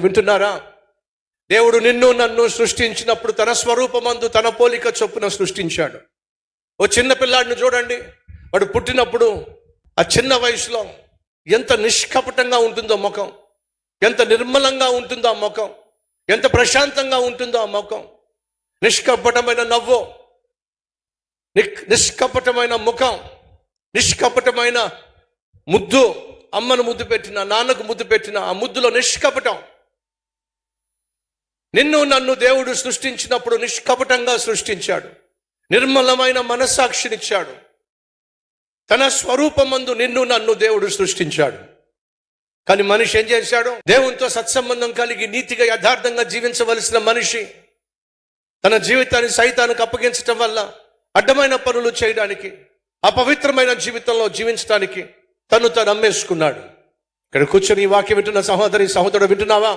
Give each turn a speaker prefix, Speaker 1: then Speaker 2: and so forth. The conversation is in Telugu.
Speaker 1: వింటున్నారా? దేవుడు నిన్ను నన్ను సృష్టించినప్పుడు తన స్వరూపమందు తన పోలిక చొప్పున సృష్టించాడు. ఓ చిన్న పిల్లాడిని చూడండి, వాడు పుట్టినప్పుడు ఆ చిన్న వయసులో ఎంత నిష్కపటంగా ఉంటుందో ముఖం, ఎంత నిర్మలంగా ఉంటుందో ఆ ముఖం, ఎంత ప్రశాంతంగా ఉంటుందో ఆ ముఖం. నిష్కపటమైన నవ్వు, నిష్కపటమైన ముఖం, నిష్కపటమైన ముద్దు. అమ్మను ముద్దు పెట్టిన, నాన్నకు ముద్దు పెట్టిన ఆ ముద్దులో నిష్కపటం. నిన్ను నన్ను దేవుడు సృష్టించినప్పుడు నిష్కపటంగా సృష్టించాడు. నిర్మలమైన మనస్సాక్షినిచ్చాడు. తన స్వరూపమందు నిన్ను నన్ను దేవుడు సృష్టించాడు. కానీ మనిషి ఏం చేశాడు? దేవునితో సత్సంబంధం కలిగి నీతిగా యథార్థంగా జీవించవలసిన మనిషి తన జీవితాన్ని సైతానికి అప్పగించటం వల్ల అడ్డమైన పనులు చేయడానికి, అపవిత్రమైన జీవితంలో జీవించడానికి తను అమ్మేసుకున్నాడు. ఇక్కడ కూర్చొని ఈ వాక్యం వింటున్న సహోదరి సహోదరుడు వింటున్నావా?